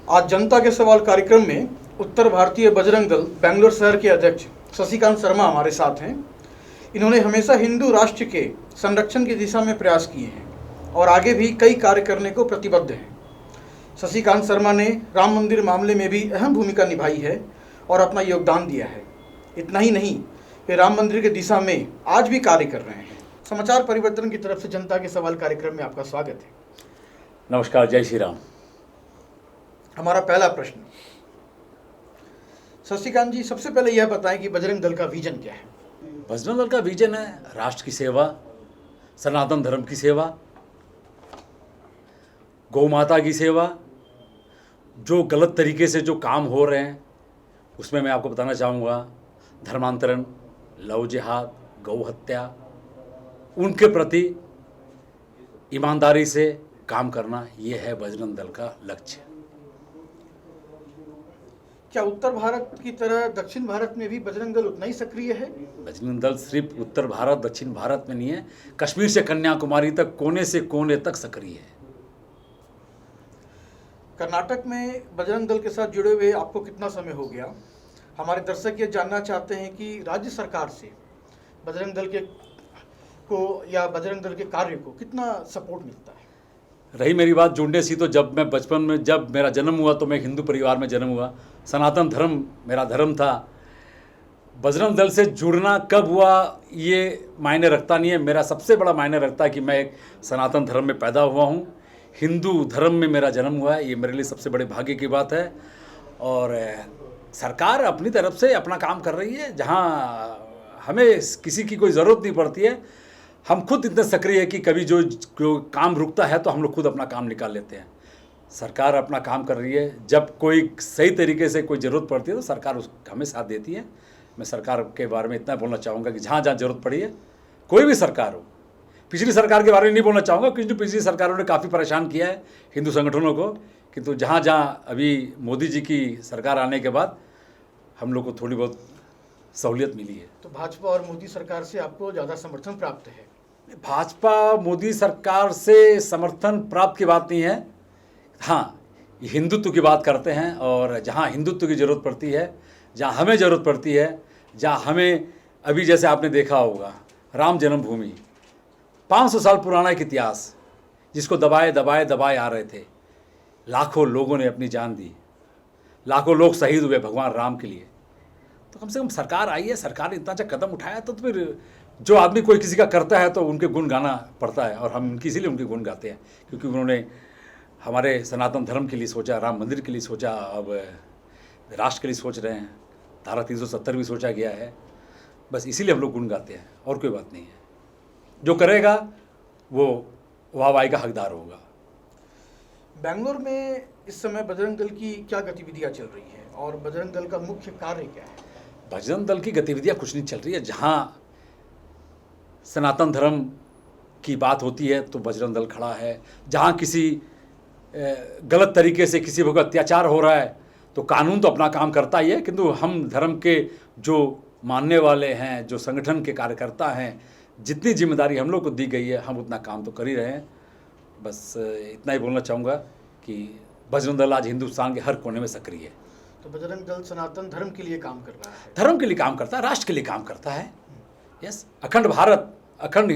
आज जनता के सवाल कार्यक्रम में उत्तर भारतीय बजरंग दल बेंगलोर शहर के अध्यक्ष शशिकांत शर्मा हमारे साथ हैं। इन्होंने हमेशा हिंदू राष्ट्र के संरक्षण की दिशा में प्रयास किए हैं और आगे भी कई कार्य करने को प्रतिबद्ध हैं। शशिकांत शर्मा ने राम मंदिर मामले में भी अहम भूमिका निभाई है और अपना योगदान दिया है। इतना ही नहीं, वे राम मंदिर की दिशा में आज भी कार्य कर रहे हैं। समाचार परिवर्तन की तरफ से जनता के सवाल कार्यक्रम में आपका स्वागत है। नमस्कार, जय श्री राम। हमारा पहला प्रश्न, शशिकांत जी, सबसे पहले यह बताएं कि बजरंग दल का विजन क्या है। बजरंग दल का विजन है राष्ट्र की सेवा, सनातन धर्म की सेवा, गौ माता की सेवा। जो गलत तरीके से जो काम हो रहे हैं उसमें मैं आपको बताना चाहूँगा, धर्मांतरण, लव जिहाद, गौ हत्या, उनके प्रति ईमानदारी से काम करना, ये है बजरंग दल का लक्ष्य। क्या उत्तर भारत की तरह दक्षिण भारत में भी बजरंग दल उतना ही सक्रिय है? बजरंग दल सिर्फ उत्तर भारत दक्षिण भारत में नहीं है, कश्मीर से कन्याकुमारी तक, कोने से कोने तक सक्रिय है। कर्नाटक में बजरंग दल के साथ जुड़े हुए आपको कितना समय हो गया? हमारे दर्शक ये जानना चाहते हैं कि राज्य सरकार से बजरंग दल या बजरंग दल के कार्य को कितना सपोर्ट मिलता है? रही मेरी बात जुड़ने सी, तो जब मैं बचपन में, जब मेरा जन्म हुआ तो मैं हिंदू परिवार में जन्म हुआ, सनातन धर्म मेरा धर्म था। बजरंग दल से जुड़ना कब हुआ ये मायने रखता नहीं है। मेरा सबसे बड़ा मायने रखता है कि मैं एक सनातन धर्म में पैदा हुआ हूँ, हिंदू धर्म में मेरा जन्म हुआ है। ये मेरे लिए सबसे बड़े भाग्य की बात है। और सरकार अपनी तरफ से अपना काम कर रही है, जहाँ हमें किसी की कोई ज़रूरत नहीं पड़ती है। हम खुद इतने सक्रिय है कि कभी जो काम रुकता है तो हम लोग खुद अपना काम निकाल लेते हैं। सरकार अपना काम कर रही है। जब कोई सही तरीके से कोई ज़रूरत पड़ती है तो सरकार हमें साथ देती है। मैं सरकार के बारे में इतना बोलना चाहूँगा कि जहाँ जहाँ ज़रूरत पड़ी है, कोई भी सरकार हो, पिछली सरकार के बारे में नहीं बोलना चाहूँगा क्योंकि पिछली सरकारों ने काफ़ी परेशान किया है हिंदू संगठनों को, किंतु जहाँ जहाँ अभी मोदी जी की सरकार आने के बाद हम लोग को थोड़ी बहुत सहूलियत मिली है। तो भाजपा और मोदी सरकार से आपको ज़्यादा समर्थन प्राप्त है? भाजपा मोदी सरकार से समर्थन प्राप्त की बात नहीं है। हाँ, हिंदुत्व की बात करते हैं और जहाँ हिंदुत्व की ज़रूरत पड़ती है, जहाँ हमें ज़रूरत पड़ती है, जहाँ हमें अभी जैसे आपने देखा होगा राम जन्मभूमि 500 साल पुराना एक इतिहास, जिसको दबाए दबाए दबाए आ रहे थे। लाखों लोगों ने अपनी जान दी, लाखों लोग शहीद हुए भगवान राम के लिए। तो कम से कम सरकार आई है, सरकार ने इतना अच्छा कदम उठाया, तो फिर जो आदमी कोई किसी का करता है तो उनके गुण गाना पड़ता है। और हम इसीलिए उनके गुण गाते हैं क्योंकि उन्होंने हमारे सनातन धर्म के लिए सोचा, राम मंदिर के लिए सोचा, अब राष्ट्र के लिए सोच रहे हैं। धारा 370 भी सोचा गया है। बस इसीलिए हम लोग गुण गाते हैं, और कोई बात नहीं है। जो करेगा वो वाहवाही का हकदार होगा। बेंगलोर में इस समय बजरंग दल की क्या गतिविधियां चल रही है और बजरंग दल का मुख्य कार्य क्या है? बजरंग दल की गतिविधियां कुछ नहीं चल रही है। जहाँ सनातन धर्म की बात होती है तो बजरंग दल खड़ा है। जहाँ किसी गलत तरीके से किसी पर अत्याचार हो रहा है तो कानून तो अपना काम करता ही है, किंतु हम धर्म के जो मानने वाले हैं, जो संगठन के कार्यकर्ता हैं, जितनी जिम्मेदारी हम लोग को दी गई है, हम उतना काम तो कर ही रहे हैं। बस इतना ही बोलना चाहूँगा कि बजरंग दल आज हिंदुस्तान के हर कोने में सक्रिय है। तो बजरंग दल सनातन धर्म के लिए काम कर रहा है, धर्म के लिए काम करता है, राष्ट्र के लिए काम करता है। यस, अखंड भारत, अखंड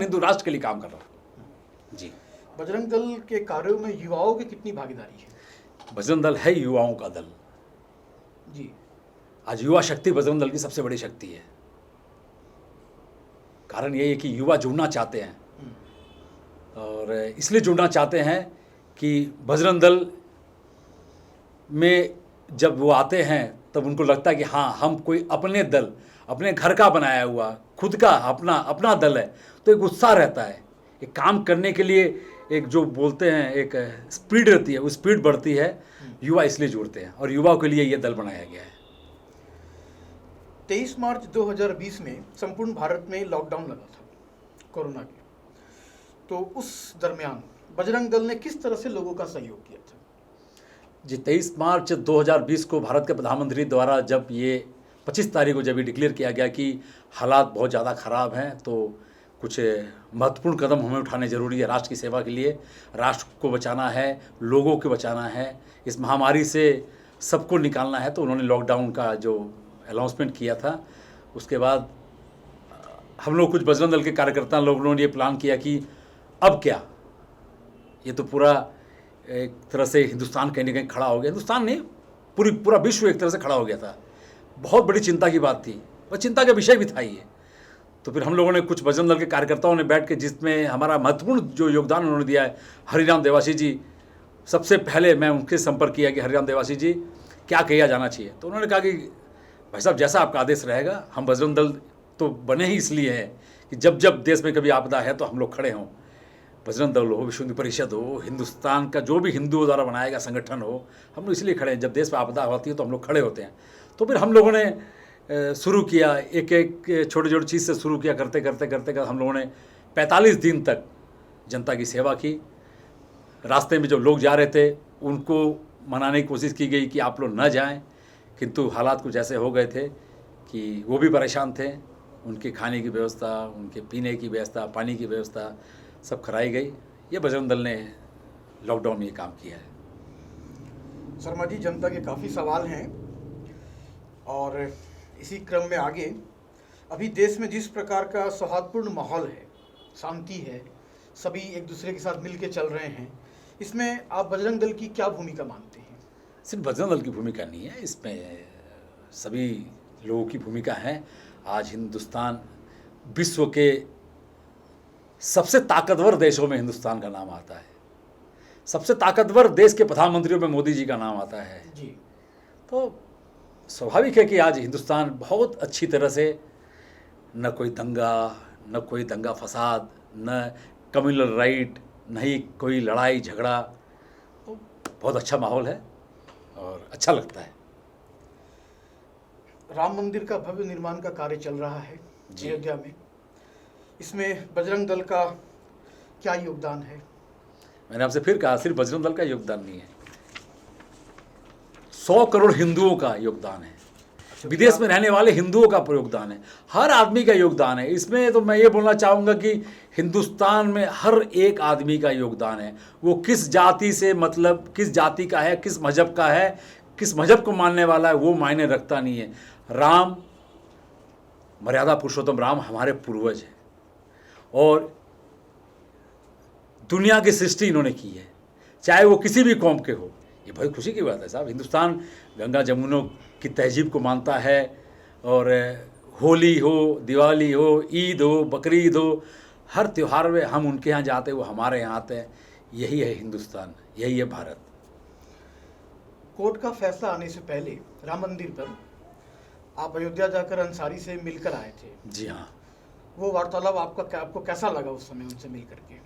हिंदू राष्ट्र के लिए काम कर रहा है जी। बजरंग दल के कार्यों में युवाओं की कितनी भागीदारी है? बजरंग दल है युवाओं का दल जी। आज युवा शक्ति बजरंग दल की सबसे बड़ी शक्ति है। कारण यही है कि युवा जुड़ना चाहते हैं, और इसलिए जुड़ना चाहते हैं कि बजरंग दल में जब वो आते हैं तब उनको लगता है कि हाँ, हम कोई अपने दल, अपने घर का बनाया हुआ, खुद का अपना दल है। तो एक उत्साह रहता है, एक काम करने के लिए एक जो बोलते हैं एक स्पीड रहती है, वो स्पीड बढ़ती है। युवा इसलिए जुड़ते हैं और युवाओं के लिए ये दल बनाया गया है। 23 मार्च 2020 में संपूर्ण भारत में लॉकडाउन लगा था कोरोना के, तो उस दरमियान बजरंग दल ने किस तरह से लोगों का सहयोग किया था? जी, 23 मार्च 2020 को भारत के प्रधानमंत्री द्वारा जब ये 25 तारीख को जब ये डिक्लेयर किया गया कि हालात बहुत ज़्यादा ख़राब हैं, तो कुछ महत्वपूर्ण कदम हमें उठाने ज़रूरी है राष्ट्र की सेवा के लिए। राष्ट्र को बचाना है, लोगों को बचाना है, इस महामारी से सबको निकालना है। तो उन्होंने लॉकडाउन का जो अनाउंसमेंट किया था, उसके बाद हम लोग कुछ बजरंग दल के कार्यकर्ता लोगों ने ये प्लान किया कि अब क्या, ये तो पूरा एक तरह से हिंदुस्तान कहीं ना कहीं खड़ा हो गया। हिंदुस्तान नहीं, पूरा विश्व एक तरह से खड़ा हो गया था। बहुत बड़ी चिंता की बात थी, और चिंता का विषय भी था ये। तो फिर हम लोगों ने कुछ बजरंग दल के कार्यकर्ताओं ने बैठ के, जिसमें हमारा महत्वपूर्ण जो योगदान उन्होंने दिया है, हरिराम देवासी जी, सबसे पहले मैं उनके संपर्क किया कि हरिराम देवासी जी क्या किया जाना चाहिए। तो उन्होंने कहा कि भाई साहब जैसा आपका आदेश रहेगा। हम बजरंग दल तो बने ही इसलिए हैं कि जब जब देश में कभी आपदा है तो हम लोग खड़े हों। बजरंग दल हो, विश्व हिंदू परिषद हो, हिंदुस्तान का जो भी हिंदुओं द्वारा बनाया गया संगठन हो, हम लोग इसलिए खड़े हैं। जब देश में आपदा होती है तो हम लोग खड़े होते हैं। तो फिर हम लोगों ने शुरू किया, एक एक छोटे छोटे चीज़ से शुरू किया, करते करते करते करते हम लोगों ने 45 दिन तक जनता की सेवा की। रास्ते में जो लोग जा रहे थे उनको मनाने की कोशिश की गई कि आप लोग न जाएं, किंतु हालात कुछ ऐसे हो गए थे कि वो भी परेशान थे। उनके खाने की व्यवस्था, उनके पीने की व्यवस्था, पानी की व्यवस्था सब कराई गई। ये बजरंग दल ने लॉकडाउन में ये काम किया है। शर्मा जी, जनता के काफ़ी सवाल हैं और इसी क्रम में आगे अभी देश में जिस प्रकार का सौहार्दपूर्ण माहौल है, शांति है, सभी एक दूसरे के साथ मिल के चल रहे हैं, इसमें आप बजरंग दल की क्या भूमिका मानते हैं? सिर्फ बजरंग दल की भूमिका नहीं है, इसमें सभी लोगों की भूमिका है। आज हिंदुस्तान विश्व के सबसे ताकतवर देशों में हिंदुस्तान का नाम आता है। सबसे ताकतवर देश के प्रधानमंत्रियों में मोदी जी का नाम आता है जी। तो स्वाभाविक है कि आज हिंदुस्तान बहुत अच्छी तरह से, न कोई दंगा फसाद, न कम्युनल राइट, न ही कोई लड़ाई झगड़ा, तो बहुत अच्छा माहौल है और अच्छा लगता है। राम मंदिर का भव्य निर्माण का कार्य चल रहा है अयोध्या में, इसमें बजरंग दल का क्या योगदान है? मैंने आपसे फिर कहा, सिर्फ बजरंग दल का योगदान नहीं है, 100 करोड़ हिंदुओं का योगदान है। विदेश में रहने वाले हिंदुओं का योगदान है, हर आदमी का योगदान है। इसमें तो मैं ये बोलना चाहूँगा कि हिंदुस्तान में हर एक आदमी का योगदान है। वो किस जाति से, मतलब किस जाति का है, किस मजहब का है, किस मजहब को मानने वाला है, वो मायने रखता नहीं है। राम, मर्यादा पुरुषोत्तम राम हमारे पूर्वज हैं और दुनिया की सृष्टि इन्होंने की है, चाहे वो किसी भी कौम के हो। ये बहुत खुशी की बात है साहब। हिंदुस्तान गंगा जमुनों की तहजीब को मानता है और होली हो, दिवाली हो, ईद हो, बकरीद हो, हर त्यौहार में हम उनके यहाँ जाते हैं, वो हमारे यहाँ आते हैं। यही है हिंदुस्तान, यही है भारत। कोर्ट का फैसला आने से पहले राम मंदिर पर आप अयोध्या जाकर अंसारी से मिलकर आए थे। जी हाँ। वो वार्तालाप आपको कैसा लगा उस समय उनसे मिल करके?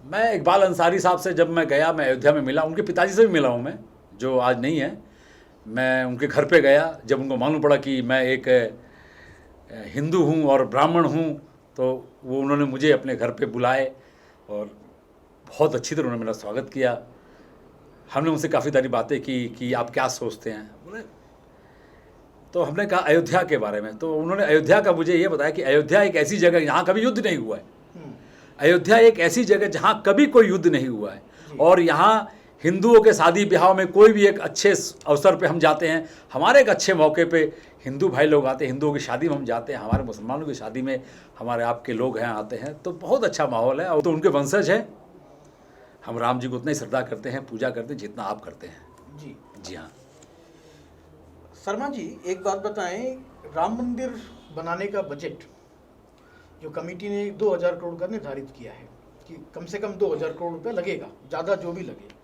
मैं इकबाल अंसारी साहब से जब मैं गया, मैं अयोध्या में मिला, उनके पिताजी से भी मिला हूँ मैं, जो आज नहीं है। मैं उनके घर पे गया, जब उनको मालूम पड़ा कि मैं एक हिंदू हूँ और ब्राह्मण हूँ, तो वो उन्होंने मुझे अपने घर पे बुलाए और बहुत अच्छी तरह उन्होंने मेरा स्वागत किया। हमने उनसे काफ़ी सारी बातें की कि आप क्या सोचते हैं, बोले। तो हमने कहा अयोध्या के बारे में, तो उन्होंने अयोध्या का मुझे ये बताया कि अयोध्या एक ऐसी जगह यहाँ कभी युद्ध नहीं हुआ है। अयोध्या एक ऐसी जगह जहाँ कभी कोई युद्ध नहीं हुआ है और यहाँ हिंदुओं के शादी ब्याह में कोई भी एक अच्छे अवसर पे हम जाते हैं, हमारे एक अच्छे मौके पे हिंदू भाई लोग आते हैं, हिंदुओं की शादी में हम जाते हैं, हमारे मुसलमानों की शादी में हमारे आपके लोग हैं आते हैं, तो बहुत अच्छा माहौल है। और तो उनके वंशज हैं, हम राम जी को उतना ही श्रद्धा करते हैं, पूजा करते हैं जितना आप करते हैं। जी जी हाँ। शर्मा जी, एक बात बताएं, राम मंदिर बनाने का बजट जो कमेटी ने 2000 करोड़ का निर्धारित किया है कि कम से कम 2000 करोड़ रुपया लगेगा, ज़्यादा जो भी लगे।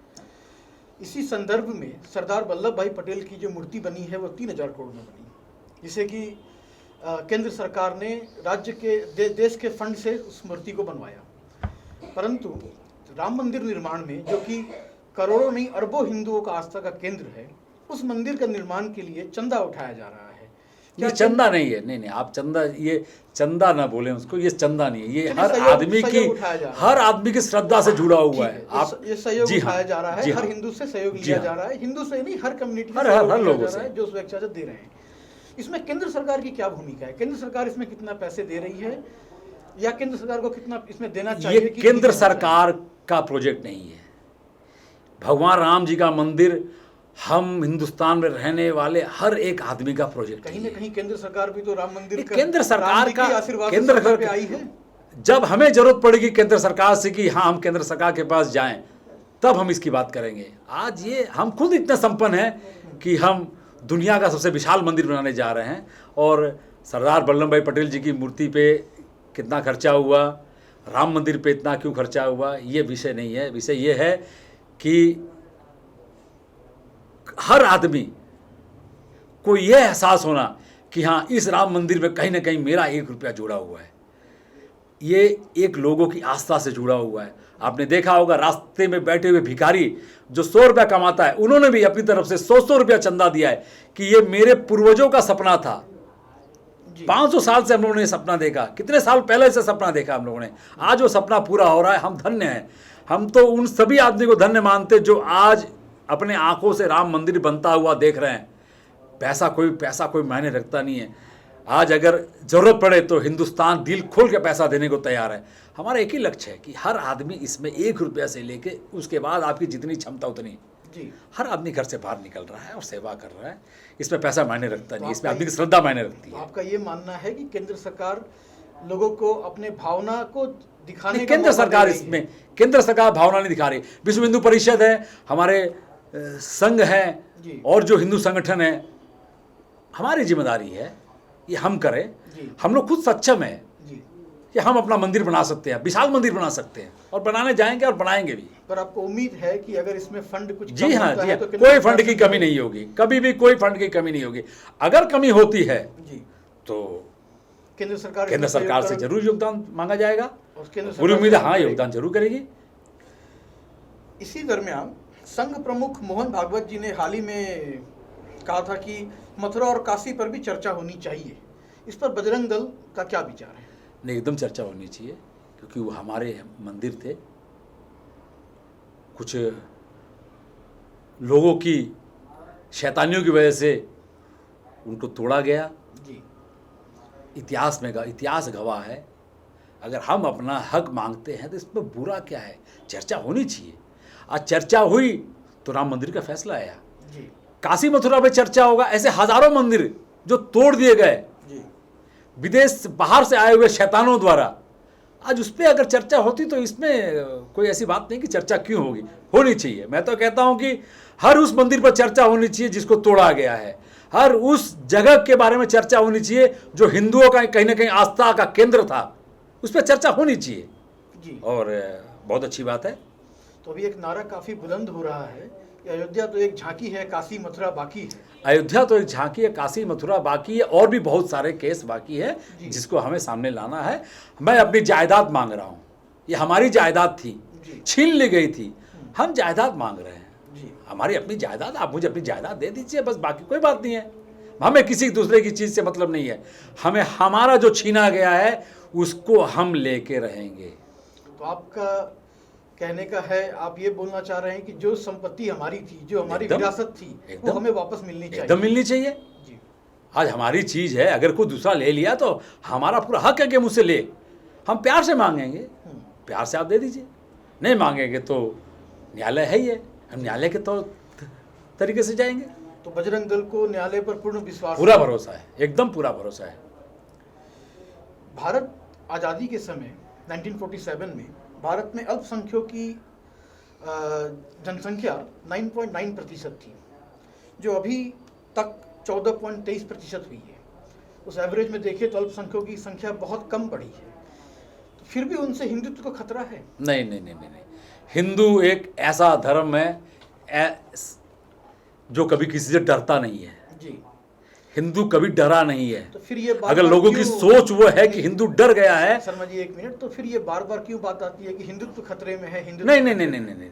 इसी संदर्भ में सरदार वल्लभ भाई पटेल की जो मूर्ति बनी है वो 3000 करोड़ में बनी, जिसे कि केंद्र सरकार ने राज्य के देश के फंड से उस मूर्ति को बनवाया। परंतु राम मंदिर निर्माण में, जो कि करोड़ों नहीं अरबों हिंदुओं का आस्था का केंद्र है, उस मंदिर का निर्माण के लिए चंदा उठाया जा रहा है। ये चंदा नहीं है, नहीं आप चंदा, ये चंदा ना बोलें उसको, ये चंदा नहीं है, ये हर आदमी की श्रद्धा से जुड़ा हुआ है। आप ये सहयोग उठाया जा रहा है, हर हिंदू से सहयोग लिया जा रहा है, हिंदू से नहीं हर कम्युनिटी से, हर लोगों से जो स्वेच्छा दे रहे हैं। इसमें केंद्र सरकार की क्या भूमिका है? केंद्र सरकार इसमें कितना पैसे दे रही है या केंद्र सरकार को कितना इसमें देना चाहिए? ये केंद्र सरकार का प्रोजेक्ट नहीं है। भगवान राम जी का मंदिर हम हिंदुस्तान में रहने वाले हर एक आदमी का प्रोजेक्ट कहीं ना कहीं केंद्र सरकार भी तो राम मंदिर केंद्र सरकार का केंद्र सरकार पे आई है। जब हमें जरूरत पड़ेगी केंद्र सरकार से कि हाँ हम केंद्र सरकार के पास जाएं, तब हम इसकी बात करेंगे। आज ये हम खुद इतने संपन्न हैं कि हम दुनिया का सबसे विशाल मंदिर बनाने जा रहे हैं। और सरदार वल्लभ भाई पटेल जी की मूर्ति पे कितना खर्चा हुआ, राम मंदिर पे इतना क्यों खर्चा हुआ, ये विषय नहीं है। विषय ये है कि हर आदमी को यह एहसास होना कि हाँ इस राम मंदिर में कहीं ना कहीं मेरा 1 रुपया जुड़ा हुआ है। ये एक लोगों की आस्था से जुड़ा हुआ है। आपने देखा होगा रास्ते में बैठे हुए भिखारी जो 100 रुपया कमाता है, उन्होंने भी अपनी तरफ से 100 रुपया चंदा दिया है कि ये मेरे पूर्वजों का सपना था। 500 साल से हम लोगों ने सपना देखा, कितने साल पहले से सपना देखा हम लोगों ने, आज वो सपना पूरा हो रहा है। हम धन्य हैं। हम तो उन सभी आदमी को धन्य मानते जो आज अपने आंखों से राम मंदिर बनता हुआ देख रहे हैं। पैसा कोई मायने रखता नहीं है। आज अगर जरूरत पड़े तो हिंदुस्तान दिल खोल के पैसा देने को तैयार है। हमारा एक ही लक्ष्य है कि हर आदमी इसमें 1 रुपया से लेके उसके बाद आपकी जितनी क्षमता उतनी जी, हर आदमी घर से बाहर निकल रहा है और सेवा कर रहा है। इसमें पैसा मायने रखता नहीं, इसमें आदमी की श्रद्धा मायने रखती है। आपका ये मानना है कि केंद्र सरकार लोगों को अपने भावना को दिखाने का केंद्र सरकार इसमें केंद्र सरकार भावना नहीं दिखा रही। विश्व हिंदू परिषद है, हमारे संघ है और जो हिंदू संगठन है, हमारी जिम्मेदारी है ये हम करें। हम लोग खुद सक्षम है कि हम अपना मंदिर बना सकते हैं, विशाल मंदिर बना सकते हैं और बनाने जाएंगे और बनाएंगे भी। पर आपको उम्मीद है कि अगर इसमें फंड कुछ जी हाँ, जी हाँ, तो कोई फंड की कमी नहीं होगी, कभी भी कोई फंड की कमी नहीं होगी। अगर कमी होती है तो केंद्र सरकार से जरूर योगदान मांगा जाएगा। पूरी उम्मीद है हाँ योगदान जरूर करेगी। इसी दरमियान संघ प्रमुख मोहन भागवत जी ने हाल ही में कहा था कि मथुरा और काशी पर भी चर्चा होनी चाहिए। इस पर बजरंग दल का क्या विचार है? नहीं, एकदम चर्चा होनी चाहिए, क्योंकि वो हमारे मंदिर थे। कुछ लोगों की शैतानियों की वजह से उनको तोड़ा गया। इतिहास गवाह है। अगर हम अपना हक मांगते हैं तो इसमें बुरा क्या है? चर्चा होनी चाहिए। आज चर्चा हुई तो राम मंदिर का फैसला आया। काशी मथुरा पे चर्चा होगा। ऐसे हजारों मंदिर जो तोड़ दिए गए विदेश बाहर से आए हुए शैतानों द्वारा, आज उस पर अगर चर्चा होती तो इसमें कोई ऐसी बात नहीं कि चर्चा क्यों होगी, होनी चाहिए। मैं तो कहता हूं कि हर उस मंदिर पर चर्चा होनी चाहिए जिसको तोड़ा गया है। हर उस जगह के बारे में चर्चा होनी चाहिए जो हिंदुओं का कहीं ना कहीं आस्था का केंद्र था, उस पर चर्चा होनी चाहिए। और बहुत अच्छी बात है। तो अभी एक नारा काफी बुलंद हो रहा है, अयोध्या तो एक झांकी है, काशी मथुरा बाकी है। अयोध्या तो एक झांकी है, काशी मथुरा बाकी है, और भी बहुत सारे केस बाकी है जिसको हमें सामने लाना है। मैं अपनी जायदाद मांग रहा हूँ। ये हमारी जायदाद थी, छीन ली गई थी, हम जायदाद मांग रहे हैं। हमारी अपनी जायदाद, आप मुझे अपनी जायदाद दे दीजिए, बस बाकी कोई बात नहीं है। हमें किसी दूसरे की चीज़ से मतलब नहीं है। हमें हमारा जो छीना गया है उसको हम लेके रहेंगे। तो आपका कहने का है, आप ये बोलना चाह रहे हैं कि जो संपत्ति हमारी थी, जो हमारी विरासत थी, वो हमें वापस मिलनी चाहिए। एकदम मिलनी चाहिए जी। आज हमारी चीज़ है, अगर कोई दूसरा ले लिया तो हमारा पूरा हक है कि मुझसे ले। हम प्यार से मांगेंगे, प्यार से आप दे दीजिए। नहीं मांगेंगे तो न्यायालय है ही है, हम न्यायालय के तरीके से जाएंगे। तो बजरंग दल को न्यायालय पर पूर्ण विश्वास, पूरा भरोसा है, एकदम पूरा भरोसा है। भारत आज़ादी के समय 1947 में भारत में अल्पसंख्यकों की जनसंख्या 9.9% थी, जो अभी तक 14.23% हुई है। उस एवरेज में देखिए तो अल्पसंख्यकों की संख्या बहुत कम बढ़ी है। तो फिर भी उनसे हिंदुत्व को खतरा है? नहीं नहीं नहीं नहीं नहीं। हिंदू एक ऐसा धर्म है जो कभी किसी से डरता नहीं है जी। हिंदू कभी डरा नहीं है। तो फिर ये अगर लोगों की सोच वो है कि हिंदू डर गया है। शर्मा जी एक मिनट, तो फिर ये बार बार क्यों बात आती है कि हिंदुत्व खतरे में है? नहीं नहीं नहीं नहीं नहीं नहीं,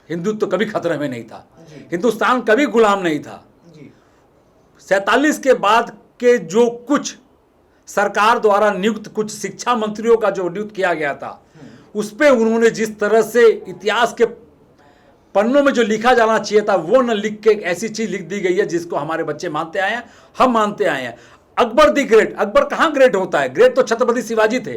हिंदुत्व तो कभी खतरे में नहीं था। हिंदुस्तान कभी गुलाम नहीं था। 47 के बाद के जो कुछ सरकार द्वारा नियुक्त कुछ शिक्षा मंत्रियों का जो नियुक्त किया गया था, उस पर उन्होंने जिस तरह से इतिहास के पन्नों में जो लिखा जाना चाहिए था वो न लिख के एक ऐसी चीज लिख दी गई है जिसको हमारे बच्चे मानते आए हैं, हम मानते आए हैं। अकबर दी ग्रेट, अकबर कहाँ ग्रेट होता है? ग्रेट तो छत्रपति शिवाजी थे।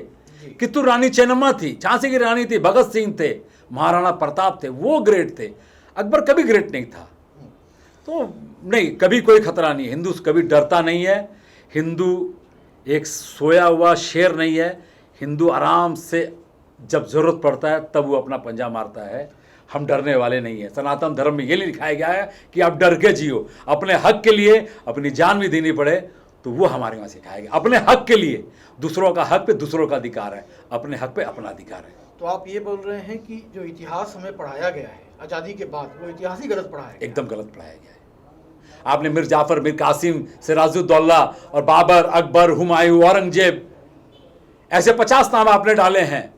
कित्तूर रानी चेन्नम्मा थी, झांसी की रानी थी, भगत सिंह थे, महाराणा प्रताप थे, वो ग्रेट थे। अकबर कभी ग्रेट नहीं था। तो नहीं, कभी कोई खतरा नहीं है। हिंदू कभी डरता नहीं है। हिंदू एक सोया हुआ शेर नहीं है। हिंदू आराम से जब ज़रूरत पड़ता है तब वो अपना पंजा मारता है। हम डरने वाले नहीं हैं। सनातन धर्म में ये नहीं लिखाया गया है कि आप डर के जियो, अपने हक के लिए अपनी जान भी देनी पड़े, तो वो हमारे वहाँ सिखाया गया। अपने हक के लिए, दूसरों का हक पे दूसरों का अधिकार है, अपने हक पे अपना अधिकार है। तो आप ये बोल रहे हैं कि जो इतिहास हमें पढ़ाया गया है आज़ादी के बाद, वो इतिहास ही गलत पढ़ाया गया? एकदम गलत पढ़ाया गया है। आपने मीर जाफर, मीर कासिम, सिराजुद्दौला और बाबर, अकबर, हुमायूं, औरंगजेब, ऐसे 50 नाम आपने डाले हैं।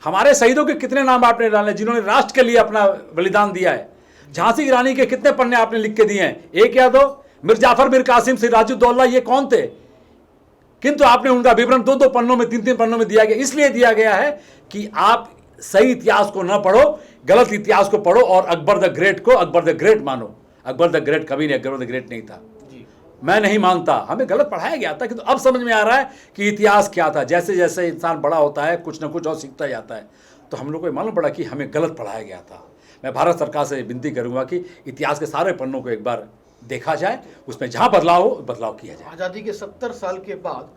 हमारे शहीदों के कितने नाम आपने डाले जिन्होंने राष्ट्र के लिए अपना बलिदान दिया है? झांसी की रानी के कितने पन्ने आपने लिख के दिए हैं? एक या दो? मीर जाफर, मीर कासिम, सिराजुद्दौला, ये कौन थे? किंतु आपने उनका विवरण 2-2 पन्नों में, 3-3 पन्नों में दिया गया। इसलिए दिया गया है कि आप सही इतिहास को न पढ़ो, गलत इतिहास को पढ़ो और अकबर द ग्रेट को अकबर द ग्रेट मानो। अकबर द ग्रेट कभी नहीं, अकबर द ग्रेट नहीं था। मैं नहीं मानता, हमें गलत पढ़ाया गया था। किंतु अब समझ में आ रहा है कि इतिहास क्या था। जैसे जैसे इंसान बड़ा होता है कुछ ना कुछ और सीखता जाता है। तो हम लोग को मालूम पड़ा कि हमें गलत पढ़ाया गया था। मैं भारत सरकार से विनती करूंगा कि इतिहास के सारे पन्नों को एक बार देखा जाए, उसमें जहां बदलाव हो बदलाव किया जाए। आज़ादी के 70 साल के बाद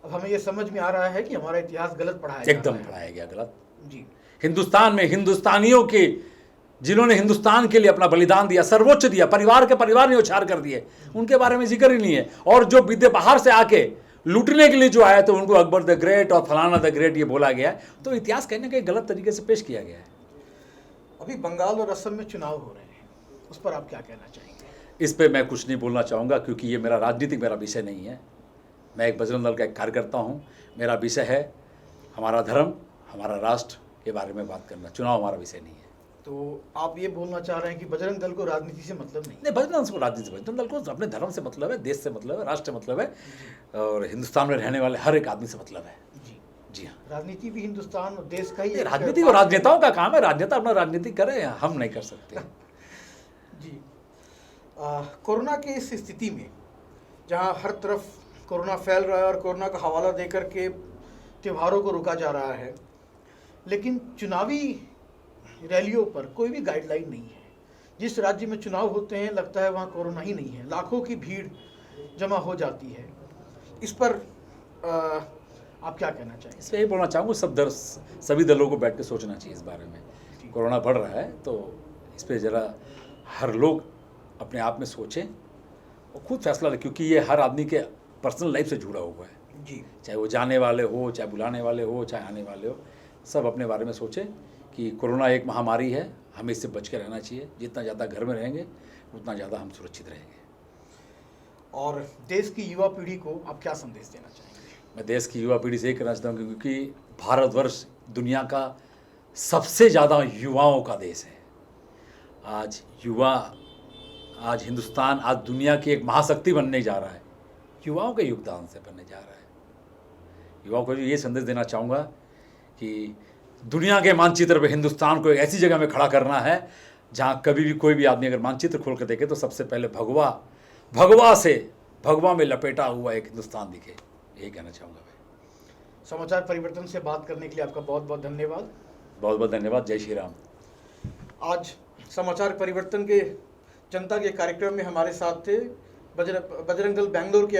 अब हमें यह समझ में आ रहा है कि हमारा इतिहास गलत पढ़ाया एकदम पढ़ाया गया गलत। जी। हिंदुस्तान में हिंदुस्तानियों के, जिन्होंने हिंदुस्तान के लिए अपना बलिदान दिया, सर्वोच्च दिया, परिवार के परिवार ने उछार कर दिए, उनके बारे में जिक्र ही नहीं है। और जो विद्या बाहर से आके लूटने के लिए जो आया तो उनको अकबर द ग्रेट और फलाना द ग्रेट ये बोला गया है। तो इतिहास कहीं ना कहीं गलत तरीके से पेश किया गया है। अभी बंगाल और असम में चुनाव हो रहे हैं, उस पर आप क्या कहना चाहेंगे? इस पर मैं कुछ नहीं बोलना चाहूँगा क्योंकि ये मेरा राजनीतिक मेरा विषय नहीं है। मैं एक बजरंग दल का एक कार्यकर्ता हूँ। मेरा विषय है हमारा धर्म, हमारा राष्ट्र के बारे में बात करना। चुनाव हमारा विषय नहीं है। तो आप ये बोलना चाह रहे हैं कि बजरंग दल को राजनीति से मतलब नहीं? नहीं, बजरंग दल को राजनीति से, बजरंग दल को अपने धर्म से मतलब है, देश से मतलब है, राष्ट्र से मतलब है और हिंदुस्तान में रहने वाले हर एक आदमी से मतलब है। जी हाँ। राजनीति भी हिंदुस्तान और देश का ही राजनीति और राजनेताओं का काम है। राजनेता अपना राजनीति करे, हम नहीं कर सकते। जी। कोरोना की इस स्थिति में जहां हर तरफ कोरोना फैल रहा है और कोरोना का हवाला देकर के त्योहारों को रोका जा रहा है, लेकिन चुनावी रैलियों पर कोई भी गाइडलाइन नहीं है। जिस राज्य में चुनाव होते हैं लगता है वहाँ कोरोना ही नहीं है, लाखों की भीड़ जमा हो जाती है। इस पर आप क्या कहना चाहेंगे? इस पर यही बोलना चाहूँगा, सभी दलों को बैठ के सोचना चाहिए इस बारे में। कोरोना बढ़ रहा है तो इस पर ज़रा हर लोग अपने आप में सोचें और खुद फैसला लें, क्योंकि ये हर आदमी के पर्सनल लाइफ से जुड़ा हुआ है। जी। चाहे वो जाने वाले हो, चाहे बुलाने वाले हो, चाहे आने वाले हो, सब अपने बारे में सोचें कि कोरोना एक महामारी है, हमें इससे बच के रहना चाहिए। जितना ज़्यादा घर में रहेंगे उतना ज़्यादा हम सुरक्षित रहेंगे। और देश की युवा पीढ़ी को आप क्या संदेश देना चाहेंगे? मैं देश की युवा पीढ़ी से ये कहना चाहता हूँ क्योंकि भारतवर्ष दुनिया का सबसे ज़्यादा युवाओं का देश है। आज युवा, आज हिंदुस्तान आज दुनिया की एक महाशक्ति बनने जा रहा है, युवाओं के योगदान से बनने जा रहा है। युवाओं को ये संदेश देना चाहूँगा कि दुनिया के मानचित्र पे हिंदुस्तान को एक ऐसी जगह में खड़ा करना है जहाँ कभी भी कोई भी आदमी अगर मानचित्र खोल कर देखे तो सबसे पहले भगवा में लपेटा हुआ एक हिंदुस्तान दिखे। यही कहना चाहूँगा मैं। समाचार परिवर्तन से बात करने के लिए आपका बहुत बहुत धन्यवाद। बहुत बहुत धन्यवाद। जय श्री राम। आज समाचार परिवर्तन के जनता के कार्यक्रम में हमारे साथ थे बजरंग दल बैंगलोर के